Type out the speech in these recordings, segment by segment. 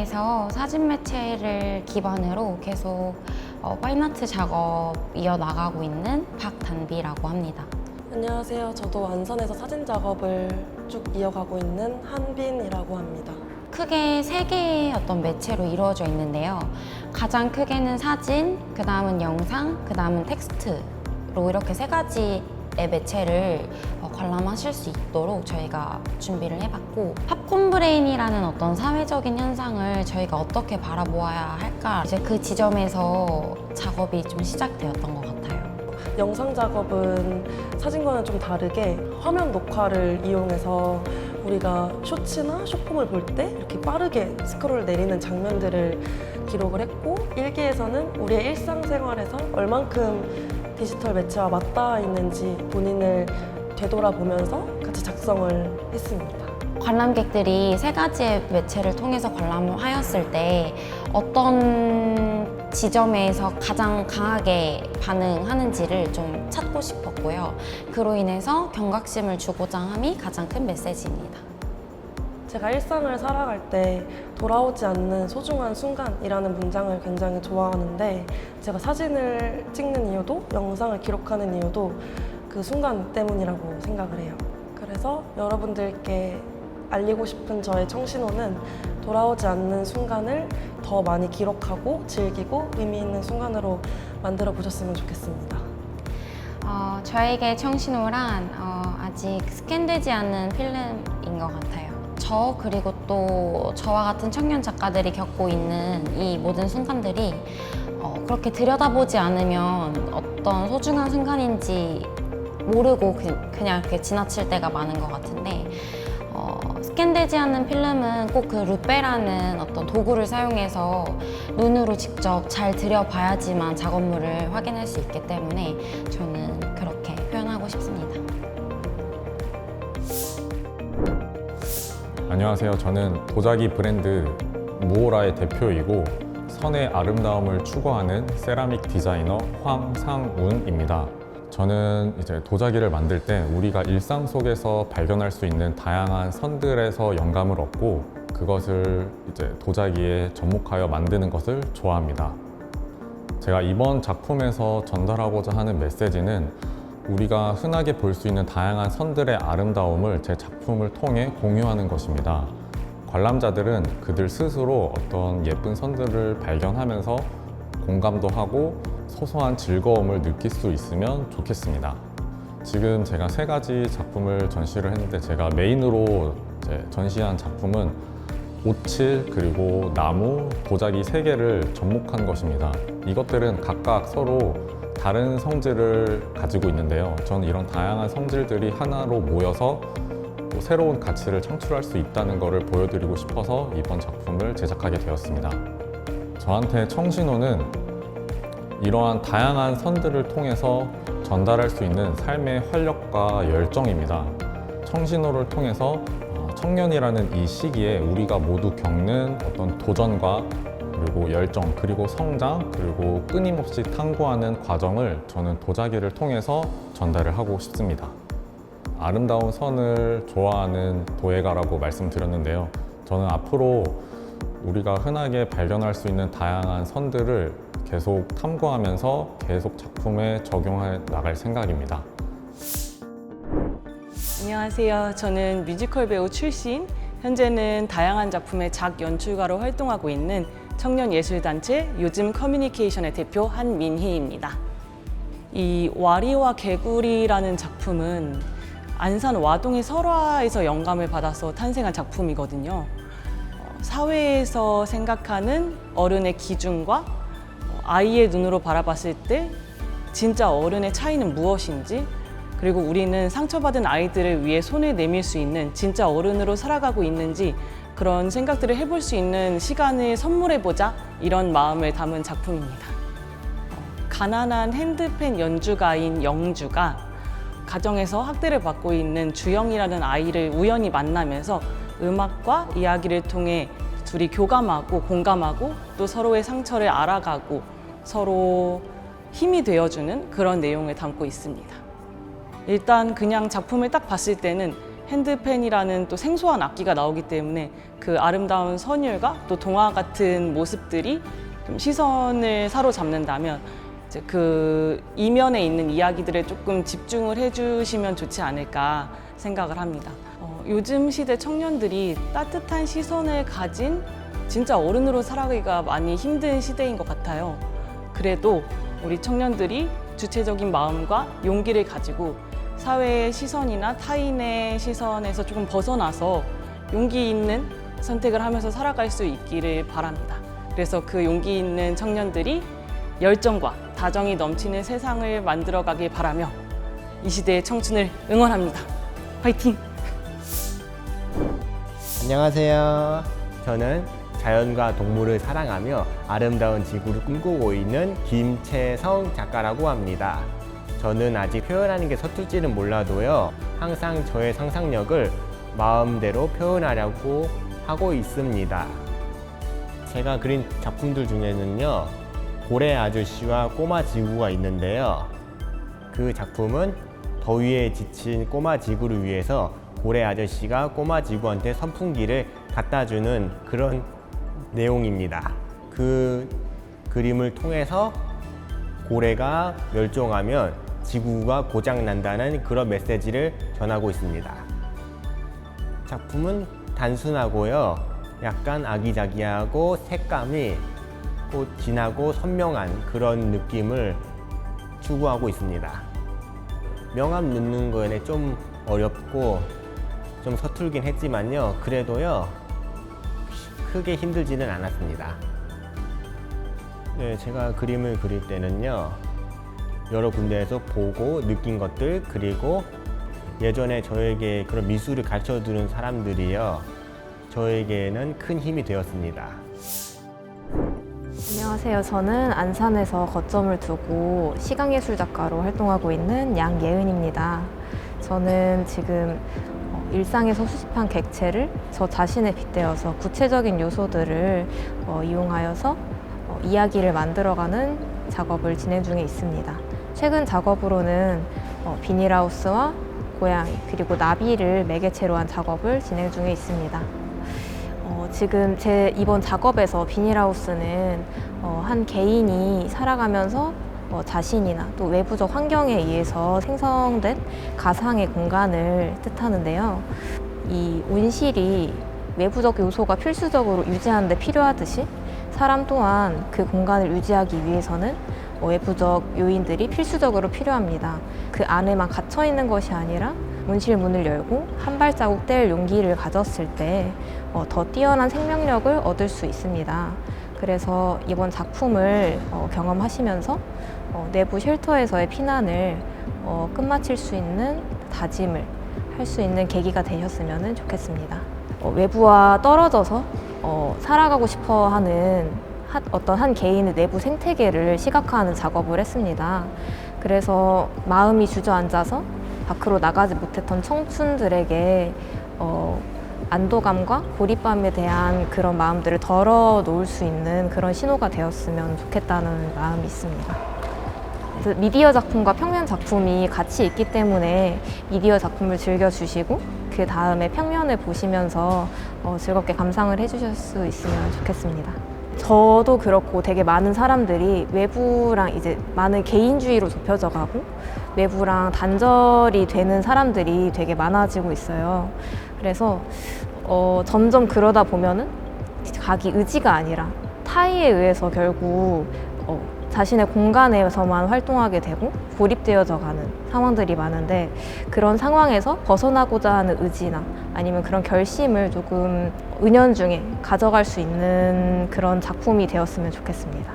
회사에서 사진 매체를 기반으로 계속 파인아트 작업 이어나가고 있는 박단비라고 합니다. 안녕하세요. 저도 안산에서 사진 작업을 쭉 이어가고 있는 한빈이라고 합니다. 크게 세 개의 어떤 매체로 이루어져 있는데요. 가장 크게는 사진, 그 다음은 영상, 그 다음은 텍스트로 이렇게 세 가지의 매체를 관람하실 수 있도록 저희가 준비를 해봤고, 팝콘 브레인이라는 어떤 사회적인 현상을 저희가 어떻게 바라보아야 할까, 이제 그 지점에서 작업이 좀 시작되었던 것 같아요. 영상 작업은 사진과는 좀 다르게 화면 녹화를 이용해서 우리가 쇼츠나 숏폼을 볼 때 이렇게 빠르게 스크롤 내리는 장면들을 기록을 했고, 일기에서는 우리의 일상생활에서 얼만큼 디지털 매체와 맞닿아 있는지 본인을 되돌아보면서 같이 작성을 했습니다. 관람객들이 세 가지의 매체를 통해서 관람을 하였을 때 어떤 지점에서 가장 강하게 반응하는지를 좀 찾고 싶었고요. 그로 인해서 경각심을 주고자 함이 가장 큰 메시지입니다. 제가 일상을 살아갈 때 돌아오지 않는 소중한 순간이라는 문장을 굉장히 좋아하는데, 제가 사진을 찍는 이유도 영상을 기록하는 이유도 그 순간 때문이라고 생각을 해요. 그래서 여러분들께 알리고 싶은 저의 청신호는 돌아오지 않는 순간을 더 많이 기록하고 즐기고 의미 있는 순간으로 만들어 보셨으면 좋겠습니다. 저에게 청신호란 아직 스캔되지 않는 필름인 것 같아요. 저 그리고 또 저와 같은 청년 작가들이 겪고 있는 이 모든 순간들이 그렇게 들여다보지 않으면 어떤 소중한 순간인지 모르고 그냥 이렇게 지나칠 때가 많은 것 같은데, 스캔되지 않는 필름은 꼭 그 루페라는 어떤 도구를 사용해서 눈으로 직접 잘 들여봐야지만 작업물을 확인할 수 있기 때문에 저는 그렇게 표현하고 싶습니다. 안녕하세요. 저는 도자기 브랜드 무오라의 대표이고 선의 아름다움을 추구하는 세라믹 디자이너 황상운입니다. 저는 이제 도자기를 만들 때 우리가 일상 속에서 발견할 수 있는 다양한 선들에서 영감을 얻고 그것을 이제 도자기에 접목하여 만드는 것을 좋아합니다. 제가 이번 작품에서 전달하고자 하는 메시지는 우리가 흔하게 볼 수 있는 다양한 선들의 아름다움을 제 작품을 통해 공유하는 것입니다. 관람자들은 그들 스스로 어떤 예쁜 선들을 발견하면서 공감도 하고 소소한 즐거움을 느낄 수 있으면 좋겠습니다. 지금 제가 세 가지 작품을 전시를 했는데, 제가 메인으로 전시한 작품은 오칠, 그리고 나무, 도자기 세 개를 접목한 것입니다. 이것들은 각각 서로 다른 성질을 가지고 있는데요. 저는 이런 다양한 성질들이 하나로 모여서 또 새로운 가치를 창출할 수 있다는 것을 보여드리고 싶어서 이번 작품을 제작하게 되었습니다. 저한테 청신호는 이러한 다양한 선들을 통해서 전달할 수 있는 삶의 활력과 열정입니다. 청신호를 통해서 청년이라는 이 시기에 우리가 모두 겪는 어떤 도전과 그리고 열정, 그리고 성장, 그리고 끊임없이 탐구하는 과정을 저는 도자기를 통해서 전달을 하고 싶습니다. 아름다운 선을 좋아하는 도예가라고 말씀드렸는데요. 저는 앞으로 우리가 흔하게 발견할 수 있는 다양한 선들을 계속 탐구하면서 계속 작품에 적용해 나갈 생각입니다. 안녕하세요. 저는 뮤지컬 배우 출신, 현재는 다양한 작품의 작연출가로 활동하고 있는 청년예술단체 요즘 커뮤니케이션의 대표 한민희입니다. 이 와리와 개구리라는 작품은 안산 와동의 설화에서 영감을 받아서 탄생한 작품이거든요. 사회에서 생각하는 어른의 기준과 아이의 눈으로 바라봤을 때 진짜 어른의 차이는 무엇인지, 그리고 우리는 상처받은 아이들을 위해 손을 내밀 수 있는 진짜 어른으로 살아가고 있는지 그런 생각들을 해볼 수 있는 시간을 선물해보자, 이런 마음을 담은 작품입니다. 가난한 핸드펜 연주가인 영주가 가정에서 학대를 받고 있는 주영이라는 아이를 우연히 만나면서 음악과 이야기를 통해 둘이 교감하고 공감하고 또 서로의 상처를 알아가고 서로 힘이 되어주는 그런 내용을 담고 있습니다. 일단 그냥 작품을 딱 봤을 때는 핸드펜이라는 또 생소한 악기가 나오기 때문에 그 아름다운 선율과 또 동화 같은 모습들이 좀 시선을 사로잡는다면 이제 그 이면에 있는 이야기들에 조금 집중을 해주시면 좋지 않을까 생각을 합니다. 요즘 시대 청년들이 따뜻한 시선을 가진 진짜 어른으로 살아가기가 많이 힘든 시대인 것 같아요. 그래도 우리 청년들이 주체적인 마음과 용기를 가지고 사회의 시선이나 타인의 시선에서 조금 벗어나서 용기 있는 선택을 하면서 살아갈 수 있기를 바랍니다. 그래서 그 용기 있는 청년들이 열정과 다정이 넘치는 세상을 만들어가길 바라며 이 시대의 청춘을 응원합니다. 화이팅! 안녕하세요. 저는 자연과 동물을 사랑하며 아름다운 지구를 꿈꾸고 있는 김채성 작가라고 합니다. 저는 아직 표현하는 게 서툴지는 몰라도요, 항상 저의 상상력을 마음대로 표현하려고 하고 있습니다. 제가 그린 작품들 중에는요, 고래 아저씨와 꼬마 지구가 있는데요. 그 작품은 더위에 지친 꼬마 지구를 위해서 고래 아저씨가 꼬마 지구한테 선풍기를 갖다 주는 그런 내용입니다. 그 그림을 통해서 고래가 멸종하면 지구가 고장난다는 그런 메시지를 전하고 있습니다. 작품은 단순하고요, 약간 아기자기하고 색감이 진하고 선명한 그런 느낌을 추구하고 있습니다. 명암 넣는 거에 좀 어렵고 좀 서툴긴 했지만요, 그래도요 크게 힘들지는 않았습니다. 네, 제가 그림을 그릴 때는요, 여러 군데에서 보고 느낀 것들, 그리고 예전에 저에게 그런 미술을 가르쳐 주는 사람들이요, 저에게는 큰 힘이 되었습니다. 안녕하세요. 저는 안산에서 거점을 두고 시각예술 작가로 활동하고 있는 양예은입니다. 저는 지금 일상에서 수집한 객체를 저 자신에 빗대어서 구체적인 요소들을 이용하여서 이야기를 만들어가는 작업을 진행 중에 있습니다. 최근 작업으로는 비닐하우스와 고양이 그리고 나비를 매개체로 한 작업을 진행 중에 있습니다. 지금 제 이번 작업에서 비닐하우스는 한 개인이 살아가면서 자신이나 또 외부적 환경에 의해서 생성된 가상의 공간을 뜻하는데요. 이 온실이 외부적 요소가 필수적으로 유지하는 데 필요하듯이 사람 또한 그 공간을 유지하기 위해서는 외부적 요인들이 필수적으로 필요합니다. 그 안에만 갇혀 있는 것이 아니라 온실 문을 열고 한 발자국 뗄 용기를 가졌을 때 더 뛰어난 생명력을 얻을 수 있습니다. 그래서 이번 작품을 경험하시면서 내부 쉘터에서의 피난을 끝마칠 수 있는 다짐을 할 수 있는 계기가 되셨으면 좋겠습니다. 외부와 떨어져서 살아가고 싶어 하는 어떤 한 개인의 내부 생태계를 시각화하는 작업을 했습니다. 그래서 마음이 주저앉아서 밖으로 나가지 못했던 청춘들에게 안도감과 고립감에 대한 그런 마음들을 덜어놓을 수 있는 그런 신호가 되었으면 좋겠다는 마음이 있습니다. 그래서 미디어 작품과 평면 작품이 같이 있기 때문에 미디어 작품을 즐겨주시고 그 다음에 평면을 보시면서 즐겁게 감상을 해주실 수 있으면 좋겠습니다. 저도 그렇고 되게 많은 사람들이 외부랑 이제 많은 개인주의로 좁혀져 가고 외부랑 단절이 되는 사람들이 되게 많아지고 있어요. 그래서 점점 그러다 보면은 자기 의지가 아니라 타의에 의해서 결국 자신의 공간에서만 활동하게 되고 고립되어져 가는 상황들이 많은데, 그런 상황에서 벗어나고자 하는 의지나 아니면 그런 결심을 조금 은연중에 가져갈 수 있는 그런 작품이 되었으면 좋겠습니다.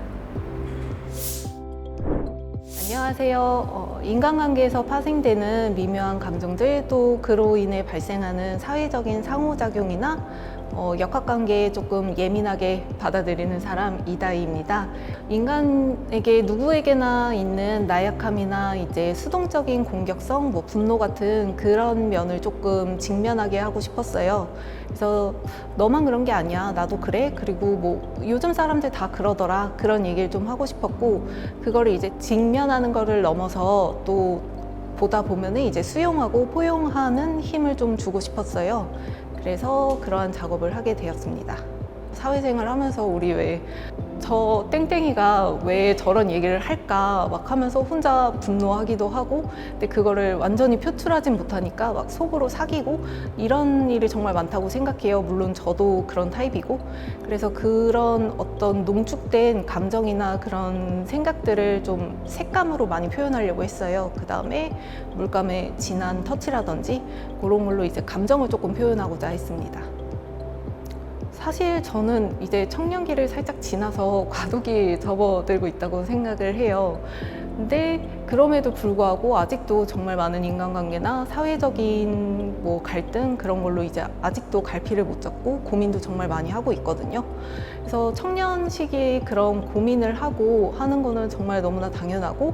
안녕하세요. 인간관계에서 파생되는 미묘한 감정들, 또 그로 인해 발생하는 사회적인 상호작용이나 역학관계에 조금 예민하게 받아들이는 사람 이다희입니다. 인간에게 누구에게나 있는 나약함이나 이제 수동적인 공격성, 분노 같은 그런 면을 조금 직면하게 하고 싶었어요. 그래서 너만 그런 게 아니야, 나도 그래, 그리고 요즘 사람들 다 그러더라, 그런 얘기를 좀 하고 싶었고, 그거를 이제 직면하는 거를 넘어서 또 보다 보면은 이제 수용하고 포용하는 힘을 좀 주고 싶었어요. 그래서 그러한 작업을 하게 되었습니다. 사회생활 하면서 우리 왜 저 땡땡이가 왜 저런 얘기를 할까 막 하면서 혼자 분노하기도 하고, 근데 그거를 완전히 표출하진 못하니까 막 속으로 사귀고 이런 일이 정말 많다고 생각해요. 물론 저도 그런 타입이고. 그래서 그런 어떤 농축된 감정이나 그런 생각들을 좀 색감으로 많이 표현하려고 했어요. 그 다음에 물감의 진한 터치라든지 그런 걸로 이제 감정을 조금 표현하고자 했습니다. 사실 저는 이제 청년기를 살짝 지나서 과도기에 접어들고 있다고 생각을 해요. 근데 그럼에도 불구하고 아직도 정말 많은 인간관계나 사회적인 뭐 갈등 그런 걸로 이제 아직도 갈피를 못 잡고 고민도 정말 많이 하고 있거든요. 그래서 청년 시기에 그런 고민을 하고 하는 거는 정말 너무나 당연하고,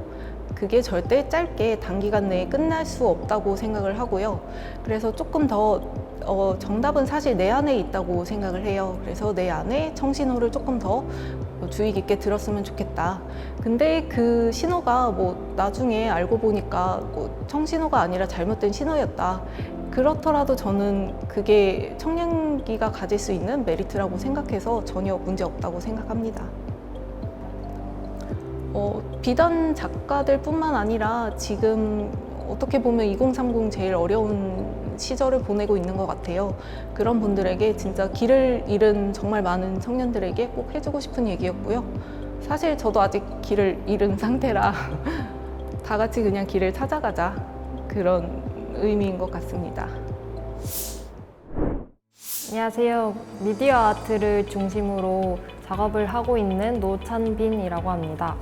그게 절대 짧게 단기간 내에 끝날 수 없다고 생각을 하고요. 그래서 조금 더 정답은 사실 내 안에 있다고 생각을 해요. 그래서 내 안에 청신호를 조금 더 주의 깊게 들었으면 좋겠다. 근데 그 신호가 뭐 나중에 알고 보니까 뭐 청신호가 아니라 잘못된 신호였다. 그렇더라도 저는 그게 청년기가 가질 수 있는 메리트라고 생각해서 전혀 문제 없다고 생각합니다. 비단 작가들 뿐만 아니라 지금 어떻게 보면 2030 제일 어려운 시절을 보내고 있는 것 같아요. 그런 분들에게 진짜 길을 잃은 정말 많은 청년들에게 꼭 해주고 싶은 얘기였고요. 사실 저도 아직 길을 잃은 상태라 다 같이 그냥 길을 찾아가자, 그런 의미인 것 같습니다. 안녕하세요. 미디어 아트를 중심으로 작업을 하고 있는 노찬빈이라고 합니다.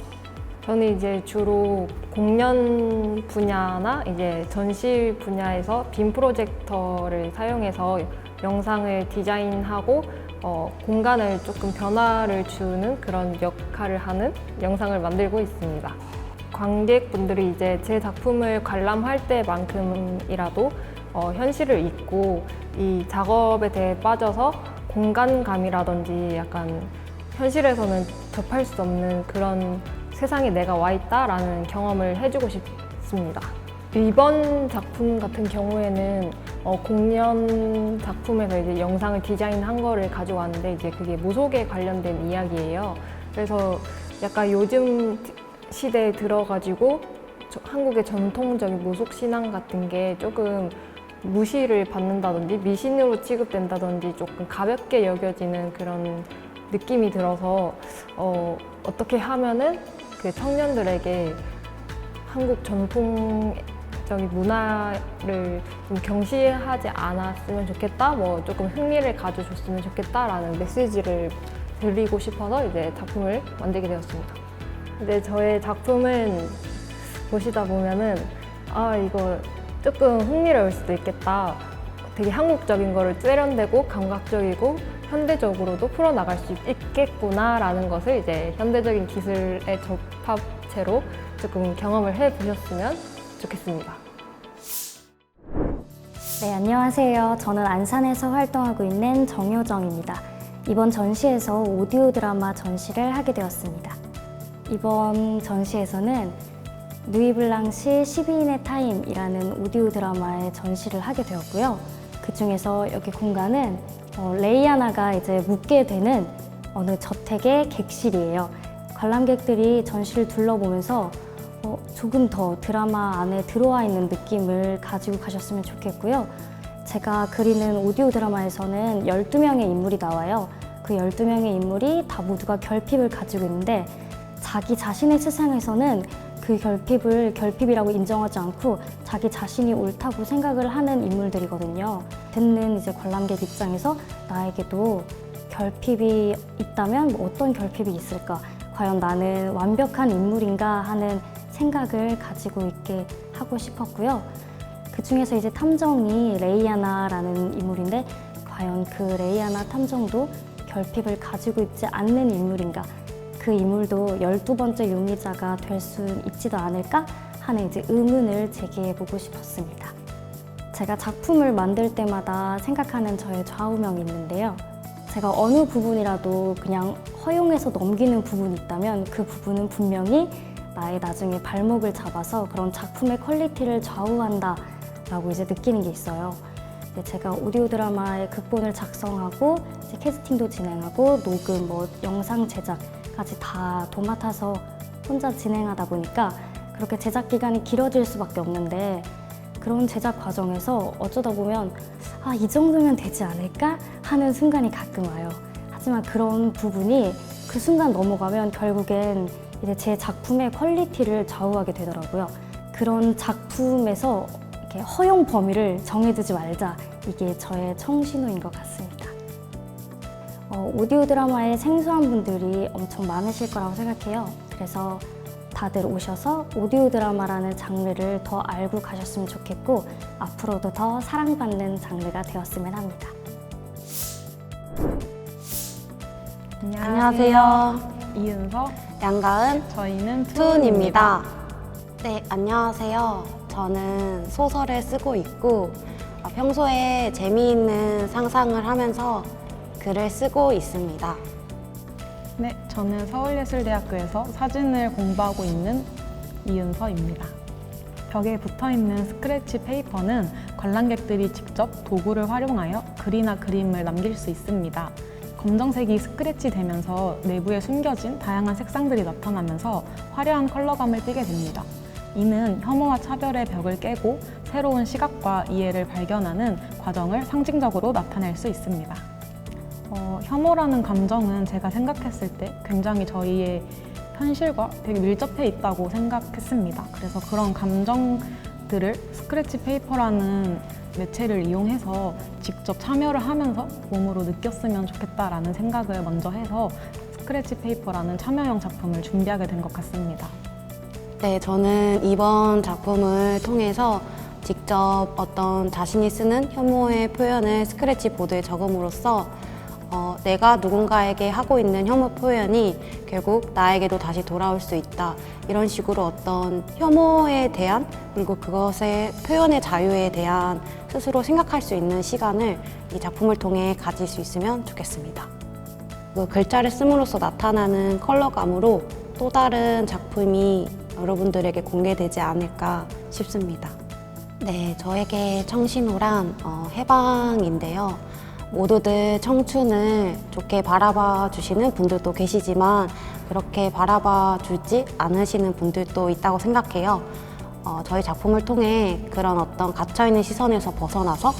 저는 이제 주로 공연 분야나 이제 전시 분야에서 빔 프로젝터를 사용해서 영상을 디자인하고 공간을 조금 변화를 주는 그런 역할을 하는 영상을 만들고 있습니다. 관객분들이 이제 제 작품을 관람할 때만큼이라도 현실을 잊고 이 작업에 대해 빠져서 공간감이라든지 약간 현실에서는 접할 수 없는 그런 세상에 내가 와 있다라는 경험을 해주고 싶습니다. 이번 작품 같은 경우에는 공연 작품에서 이제 영상을 디자인한 거를 가져왔는데 이제 그게 무속에 관련된 이야기예요. 그래서 약간 요즘 시대에 들어가지고 한국의 전통적인 무속 신앙 같은 게 조금 무시를 받는다든지 미신으로 취급된다든지 조금 가볍게 여겨지는 그런 느낌이 들어서 어떻게 하면은 그 청년들에게 한국 전통적인 문화를 좀 경시하지 않았으면 좋겠다, 뭐 조금 흥미를 가져줬으면 좋겠다라는 메시지를 드리고 싶어서 이제 작품을 만들게 되었습니다. 근데 저의 작품은 보시다 보면은 이거 조금 흥미로울 수도 있겠다. 되게 한국적인 거를 세련되고 감각적이고 현대적으로도 풀어나갈 수 있겠구나라는 것을 이제 현대적인 기술의 접합체로 조금 경험을 해보셨으면 좋겠습니다. 네, 안녕하세요. 저는 안산에서 활동하고 있는 정효정입니다. 이번 전시에서 오디오 드라마 전시를 하게 되었습니다. 이번 전시에서는 누이블랑시 12인의 타임이라는 오디오 드라마의 전시를 하게 되었고요. 그 중에서 여기 공간은 레이아나가 이제 묵게 되는 어느 저택의 객실이에요. 관람객들이 전시를 둘러보면서 조금 더 드라마 안에 들어와 있는 느낌을 가지고 가셨으면 좋겠고요. 제가 그리는 오디오 드라마에서는 12명의 인물이 나와요. 그 12명의 인물이 다 모두가 결핍을 가지고 있는데 자기 자신의 세상에서는 그 결핍이라고 인정하지 않고 자기 자신이 옳다고 생각을 하는 인물들이거든요. 듣는 이제 관람객 입장에서 나에게도 결핍이 있다면 어떤 결핍이 있을까? 과연 나는 완벽한 인물인가 하는 생각을 가지고 있게 하고 싶었고요. 그 중에서 이제 탐정이 레이아나라는 인물인데 과연 그 레이아나 탐정도 결핍을 가지고 있지 않는 인물인가? 그 인물도 12번째 용의자가 될 수 있지도 않을까 하는 이제 의문을 제기해보고 싶었습니다. 제가 작품을 만들 때마다 생각하는 저의 좌우명이 있는데요. 제가 어느 부분이라도 그냥 허용해서 넘기는 부분이 있다면 그 부분은 분명히 나의 나중에 발목을 잡아서 그런 작품의 퀄리티를 좌우한다라고 이제 느끼는 게 있어요. 제가 오디오 드라마의 극본을 작성하고 이제 캐스팅도 진행하고 녹음, 영상 제작까지 다 도맡아서 혼자 진행하다 보니까 그렇게 제작 기간이 길어질 수밖에 없는데 그런 제작 과정에서 어쩌다 보면 이 정도면 되지 않을까 하는 순간이 가끔 와요. 하지만 그런 부분이 그 순간 넘어가면 결국엔 이제 제 작품의 퀄리티를 좌우하게 되더라고요. 그런 작품에서 이렇게 허용 범위를 정해두지 말자. 이게 저의 청신호인 것 같습니다. 오디오 드라마에 생소한 분들이 엄청 많으실 거라고 생각해요. 그래서 다들 오셔서 오디오 드라마라는 장르를 더 알고 가셨으면 좋겠고 앞으로도 더 사랑받는 장르가 되었으면 합니다. 안녕하세요. 이은서, 양가은, 저희는 투은입니다. 네, 안녕하세요. 저는 소설을 쓰고 있고 평소에 재미있는 상상을 하면서 글을 쓰고 있습니다. 네, 저는 서울예술대학교에서 사진을 공부하고 있는 이은서입니다. 벽에 붙어있는 스크래치 페이퍼는 관람객들이 직접 도구를 활용하여 글이나 그림을 남길 수 있습니다. 검정색이 스크래치 되면서 내부에 숨겨진 다양한 색상들이 나타나면서 화려한 컬러감을 띠게 됩니다. 이는 혐오와 차별의 벽을 깨고 새로운 시각과 이해를 발견하는 과정을 상징적으로 나타낼 수 있습니다. 혐오라는 감정은 제가 생각했을 때 굉장히 저희의 현실과 되게 밀접해 있다고 생각했습니다. 그래서 그런 감정들을 스크래치 페이퍼라는 매체를 이용해서 직접 참여를 하면서 몸으로 느꼈으면 좋겠다라는 생각을 먼저 해서 스크래치 페이퍼라는 참여형 작품을 준비하게 된 것 같습니다. 네, 저는 이번 작품을 통해서 직접 어떤 자신이 쓰는 혐오의 표현을 스크래치 보드에 적음으로써 내가 누군가에게 하고 있는 혐오 표현이 결국 나에게도 다시 돌아올 수 있다. 이런 식으로 어떤 혐오에 대한 그리고 그것의 표현의 자유에 대한 스스로 생각할 수 있는 시간을 이 작품을 통해 가질 수 있으면 좋겠습니다. 그 글자를 씀으로써 나타나는 컬러감으로 또 다른 작품이 여러분들에게 공개되지 않을까 싶습니다. 네, 저에게 청신호란 해방인데요. 모두들 청춘을 좋게 바라봐 주시는 분들도 계시지만 그렇게 바라봐 주지 않으시는 분들도 있다고 생각해요. 저희 작품을 통해 그런 어떤 갇혀있는 시선에서 벗어나서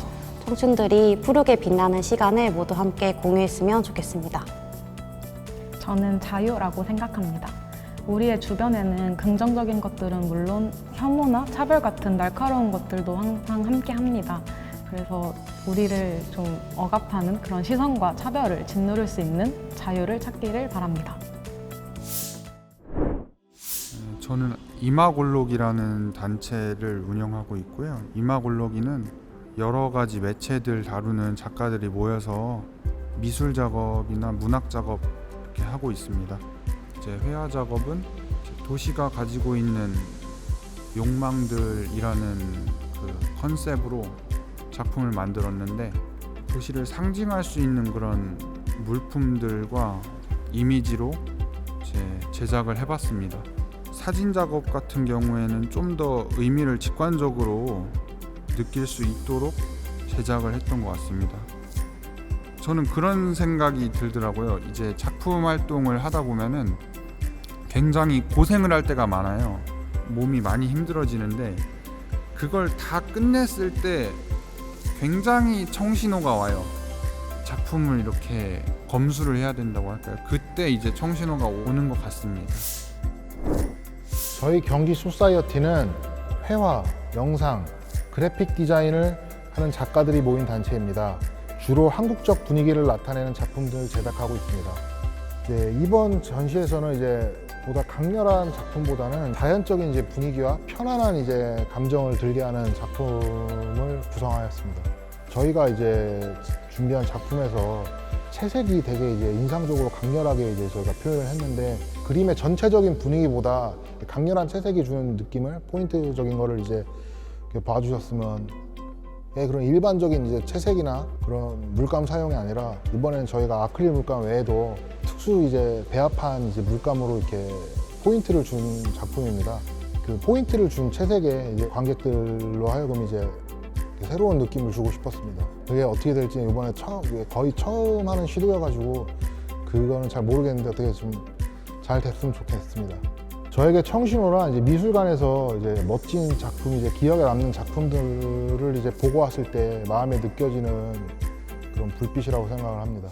청춘들이 푸르게 빛나는 시간을 모두 함께 공유했으면 좋겠습니다. 저는 자유라고 생각합니다. 우리의 주변에는 긍정적인 것들은 물론 혐오나 차별 같은 날카로운 것들도 항상 함께 합니다. 그래서 우리를 좀 억압하는 그런 시선과 차별을 짓누를 수 있는 자유를 찾기를 바랍니다. 저는 이마골로기라는 단체를 운영하고 있고요. 이마골로기는 여러 가지 매체들 다루는 작가들이 모여서 미술 작업이나 문학 작업 이렇게 하고 있습니다. 이제 회화 작업은 도시가 가지고 있는 욕망들이라는 그 컨셉으로 작품을 만들었는데 도시를 상징할 수 있는 그런 물품들과 이미지로 제작을 해봤습니다. 사진 작업 같은 경우에는 좀 더 의미를 직관적으로 느낄 수 있도록 제작을 했던 것 같습니다. 저는 그런 생각이 들더라고요. 이제 작품 활동을 하다 보면은 굉장히 고생을 할 때가 많아요. 몸이 많이 힘들어지는데 그걸 다 끝냈을 때 굉장히 청신호가 와요. 작품을 이렇게 검수를 해야 된다고 할까요? 그때 이제 청신호가 오는 것 같습니다. 저희 경기 소사이어티는 회화, 영상, 그래픽 디자인을 하는 작가들이 모인 단체입니다. 주로 한국적 분위기를 나타내는 작품들을 제작하고 있습니다. 네, 이번 전시에서는 이제 보다 강렬한 작품보다는 자연적인 이제 분위기와 편안한 이제 감정을 들게 하는 작품을 구성하였습니다. 저희가 이제 준비한 작품에서 채색이 되게 이제 인상적으로 강렬하게 이제 저희가 표현을 했는데 그림의 전체적인 분위기보다 강렬한 채색이 주는 느낌을 포인트적인 거를 이제 봐주셨으면 그런 일반적인 이제 채색이나 그런 물감 사용이 아니라 이번에는 저희가 아크릴 물감 외에도 특수 이제 배합한 이제 물감으로 이렇게 포인트를 준 작품입니다. 그 포인트를 준 채색에 이제 관객들로 하여금 이제 새로운 느낌을 주고 싶었습니다. 그게 어떻게 될지 이번에 거의 처음 하는 시도여가지고 그거는 잘 모르겠는데 어떻게 좀 잘 됐으면 좋겠습니다. 저에게 청신호란 이제 미술관에서 이제 멋진 작품, 이제 기억에 남는 작품들을 이제 보고 왔을 때 마음에 느껴지는 그런 불빛이라고 생각을 합니다.